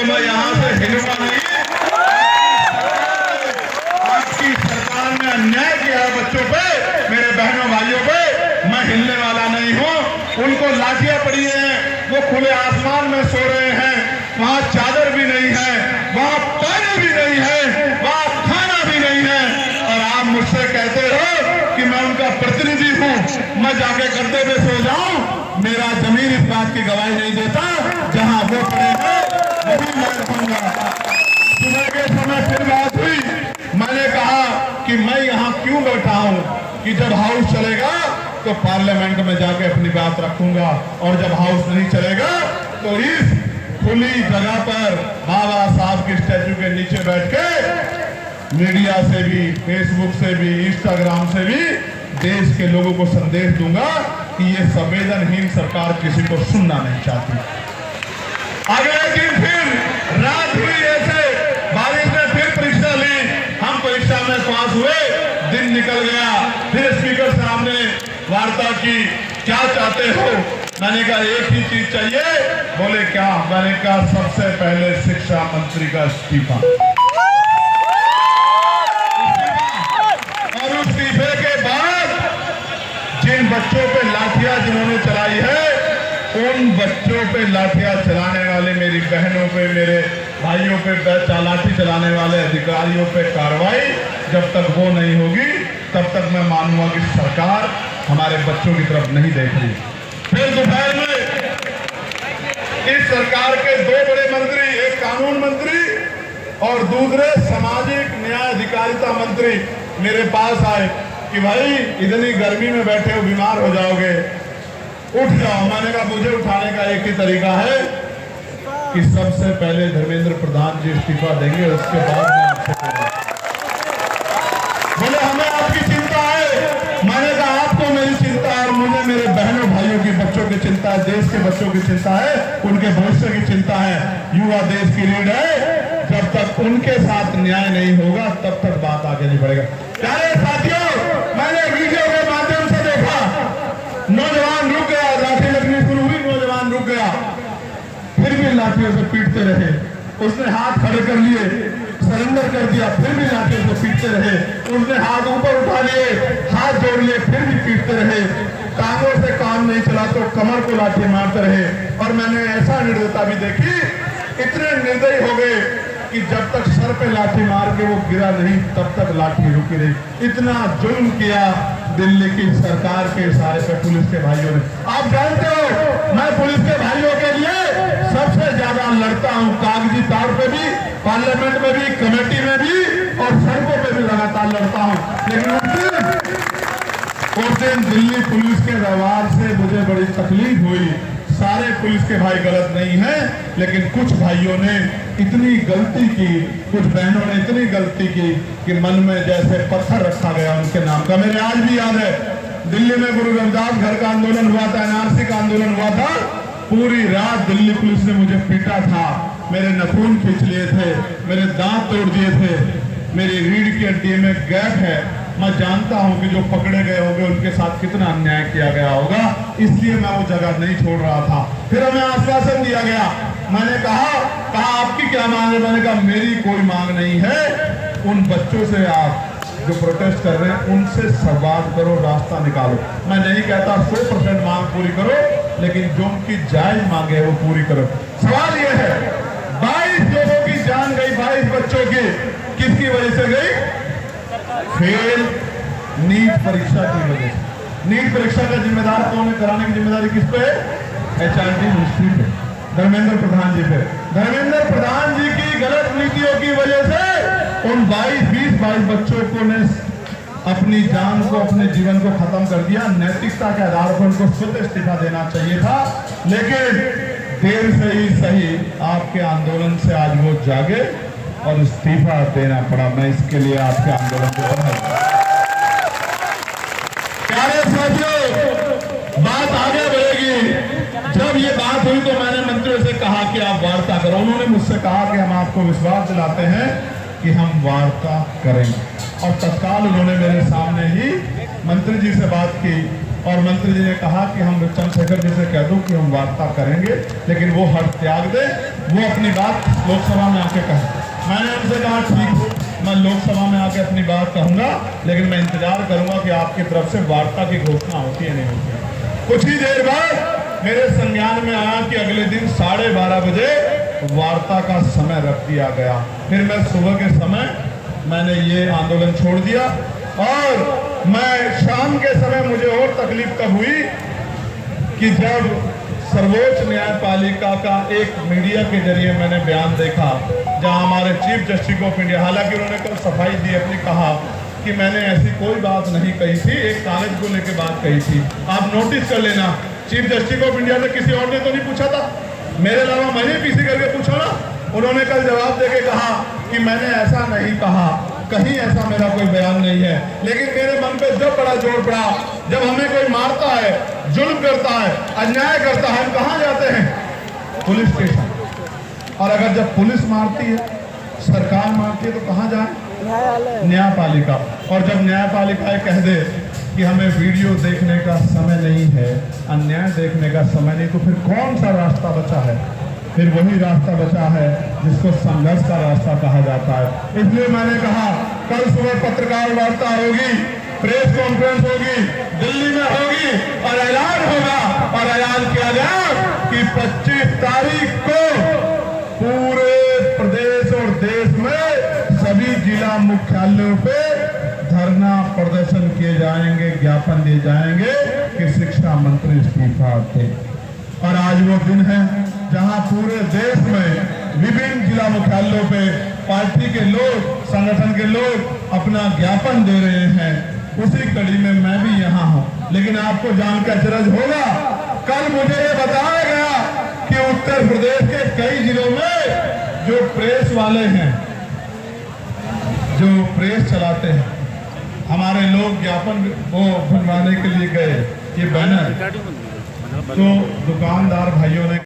तो मैं यहाँ से हिलूंगा नहीं। आपकी सरकार ने अन्याय किया है बच्चों पे, मेरे बहनों भाइयों पे, मैं हिलने वाला नहीं हूँ। उनको लाठियां पड़ी हैं, वो खुले आसमान में सो रहे हैं, वहाँ चादर भी नहीं है, वहाँ पानी भी नहीं है, वहाँ खाना भी नहीं है, और आप मुझसे कहते हो कि मैं उनका प्रतिनिधि हूँ, मैं जाके गद्दे में सो जाऊं। मेरा जमीन इस बात की गवाही नहीं देता, जहां वो पड़े हैं वही मैं रहूंगा। सुबह के समय फिर बात हुई, मैंने कहा कि मैं यहाँ क्यों बैठा हूँ कि जब हाउस चलेगा तो पार्लियामेंट में जाके अपनी बात रखूंगा, और जब हाउस नहीं चलेगा तो इस खुली जगह पर बाबा साहब के स्टैचू के नीचे बैठ के मीडिया से भी, फेसबुक से भी, इंस्टाग्राम से भी देश के लोगों को संदेश दूंगा कि ये संवेदनहीन सरकार किसी को सुनना नहीं चाहती। अगले दिन फिर रात हुई, ऐसे बारिश ने फिर परीक्षा ली, हम परीक्षा में पास हुए, दिन निकल गया। फिर स्पीकर साहब ने वार्ता की, क्या चाहते हो? मैंने कहा एक ही चीज चाहिए। बोले क्या? मैंने कहा सबसे पहले शिक्षा मंत्री का इस्तीफा, और उस इस्तीफे के बाद जिन बच्चों पे लाठियां जिन्होंने चलाई है, उन बच्चों पे लाठियां चलाने वाले मेरी बहनों पे, मेरे भाइयों पे लाठी चलाने वाले अधिकारियों पे कार्रवाई जब तक वो नहीं होगी तब तक मैं मानूंगा कि सरकार हमारे बच्चों की तरफ नहीं देख रही। फिर दोपहर में इस सरकार के दो बड़े मंत्री, एक कानून मंत्री और दूसरे सामाजिक न्याय अधिकारिता मंत्री मेरे पास आए कि भाई इतनी गर्मी में बैठे हो, बीमार हो जाओगे, उठ जाओ। मैंने कहा मुझे उठाने का एक ही तरीका है कि सबसे पहले धर्मेंद्र प्रधान जी इस्तीफा देंगे, उसके बाद मैं आपसे कहूंगा। बोले हमें आपकी चिंता है। मैंने कहा आपको मेरी चिंता है, और मुझे मेरे बहनों भाइयों की, बच्चों की चिंता है, देश के बच्चों की चिंता है, उनके भविष्य की चिंता है। युवा देश की रीढ़ है, जब तक उनके साथ न्याय नहीं होगा तब तक बात आगे नहीं बढ़ेगा। प्यारे साथियों, मैंने वीडियो के माध्यम से देखा, नौजवान रुक गया, लाठी लगनी शुरू हुई, नौजवान रुक गया, फिर भी लाठियों से पीटते रहे। उसने हाथ खड़े कर लिए, सरेंडर कर दिया, फिर भी लाठियों से पीटते रहे। उसने हाथ ऊपर उठा लिए, हाथ जोड़ लिए, फिर भी पीटते रहे। टांगों से काम नहीं चला तो कमर को लाठी मारते रहे। और मैंने ऐसा निर्दयता भी देखी, इतने निर्दयी हो गए कि जब तक सर पे लाठी मार के वो गिरा नहीं तब तक लाठी रुकी रही। इतना जुल्म किया दिल्ली की सरकार के इशारे पे पुलिस के भाइयों ने। आप जानते हो मैं पुलिस के भाइयों के लिए सबसे ज्यादा लड़ता हूं, कागजी तौर पे भी, पार्लियामेंट में भी, कमेटी में भी, और सड़कों पे भी लगातार लड़ता हूं। लेकिन उस दिन दिल्ली पुलिस के व्यवहार से मुझे बड़ी तकलीफ हुई। सारे पुलिस के भाई गलत नहीं हैं, लेकिन कुछ भाइयों ने इतनी गलती की, कुछ बहनों ने इतनी गलती की कि मन में जैसे पत्थर रखा गया उनके नाम का। मेरे आज भी याद है, दिल्ली में गुरु रविदास घर का आंदोलन हुआ था, एनआरसी का आंदोलन हुआ था, पूरी रात दिल्ली पुलिस ने मुझे पीटा था, मेरे नाखून खींच लिए थे, मेरे दांत तोड़ दिए थे, मेरी रीढ़ की हड्डी में गैप है। मैं जानता हूं कि जो पकड़े गए होंगे उनके साथ कितना अन्याय किया गया होगा, इसलिए मैं वो जगह नहीं छोड़ रहा था। फिर हमें आश्वासन दिया गया, मैंने कहा आपकी क्या मांग है? मैंने कहा मेरी कोई मांग नहीं है, उन बच्चों से आप जो प्रोटेस्ट कर रहे हैं उनसे संवाद करो, रास्ता निकालो। मैं नहीं कहता 100% मांग पूरी करो, लेकिन जो उनकी जायज मांग है वो पूरी करो। सवाल ये है, 22 लोगों की जान गई, 22 बच्चों की, किसकी वजह से गई? फेल नीट परीक्षा की वजह से। नीट परीक्षा का जिम्मेदार कौन है? कराने की जिम्मेदारी किस पे है? HRD मिनिस्ट्री पे, धर्मेंद्र प्रधान जी पे। धर्मेंद्र प्रधान जी की गलत नीतियों की वजह से उन 22 बच्चों को ने अपनी जान को, अपने जीवन को खत्म कर दिया। नैतिकता के आधार पर उनको स्वतः इस्तीफा देना चाहिए था, लेकिन देर से ही सही आपके आंदोलन से आज वो जागे और इस्तीफा देना पड़ा। मैं इसके लिए आपके आंदोलन को बधाई। प्यारे साथियों, बात आगे बढ़ेगी। जब ये बात हुई तो मैंने मंत्रियों से कहा कि आप वार्ता करो। उन्होंने मुझसे कहा कि हम आपको विश्वास दिलाते हैं कि हम वार्ता करेंगे, और तत्काल उन्होंने मेरे सामने ही मंत्री जी से बात की और मंत्री जी ने कहा कि हम चंद्रशेखर जी से कह दो कि हम वार्ता करेंगे, लेकिन वो हट त्याग दे, वो अपनी बात लोकसभा में आके कहे। मैंने उनसे कहा ठीक है, मैं लोकसभा में आके अपनी बात कहूंगा, लेकिन मैं इंतजार करूंगा कि आपकी तरफ से वार्ता की घोषणा होती है नहीं होती है। कुछ ही देर बाद मेरे संज्ञान में आया कि अगले दिन 12:30 बजे वार्ता का समय रख दिया गया। फिर मैं सुबह के समय मैंने ये आंदोलन छोड़ दिया और मैं शाम के समय मुझे और तकलीफ कब हुई कि जब सर्वोच्च न्यायपालिका का एक मीडिया के जरिए मैंने बयान देखा जहां हमारे चीफ जस्टिस ऑफ इंडिया, हालांकि उन्होंने कल सफाई दी अपनी, कहा कि मैंने ऐसी कोई बात नहीं कही थी, एक कागज को लेकर बात कही थी, आप नोटिस कर लेना। चीफ जस्टिस ऑफ इंडिया से किसी और ने तो नहीं पूछा था, मेरे अलावा मैंने पीसी करके पूछा ना। उन्होंने कल जवाब देके कहा कि मैंने ऐसा नहीं कहा, कहीं ऐसा मेरा कोई बयान नहीं है। लेकिन मेरे मन पे जब बड़ा जोर पड़ा, जब हमें कोई मारता है, जुल्म करता है, अन्याय करता है, हम कहाँ जाते हैं? Police station. और अगर जब पुलिस मारती है, सरकार मारती है, तो कहाँ जाए? न्यायपालिका। और जब न्यायपालिका कह दे कि हमें वीडियो देखने का समय नहीं है, अन्याय देखने का समय नहीं, तो फिर कौन सा रास्ता बचा है? फिर वही रास्ता बचा है जिसको संघर्ष का रास्ता कहा जाता है। इसलिए मैंने कहा कल सुबह पत्रकार वार्ता होगी, प्रेस कॉन्फ्रेंस होगी, दिल्ली में होगी और ऐलान होगा। और ऐलान किया गया कि 25 तारीख को पूरे प्रदेश और देश में सभी जिला मुख्यालयों पे धरना प्रदर्शन किए जाएंगे, ज्ञापन दिए जाएंगे कि शिक्षा मंत्री इस्तीफा दे। और आज वो दिन है जहां पूरे देश में विभिन्न जिला मुख्यालयों पे पार्टी के लोग, संगठन के लोग अपना ज्ञापन दे रहे हैं। उसी कड़ी में मैं भी यहाँ हूँ। लेकिन आपको जानकर अचरज होगा, कल मुझे ये बताया गया कि उत्तर प्रदेश के कई जिलों में जो प्रेस वाले हैं, जो प्रेस चलाते हैं, हमारे लोग ज्ञापन वो बनवाने के लिए गए, ये बैनर तो दुकानदार भाइयों ने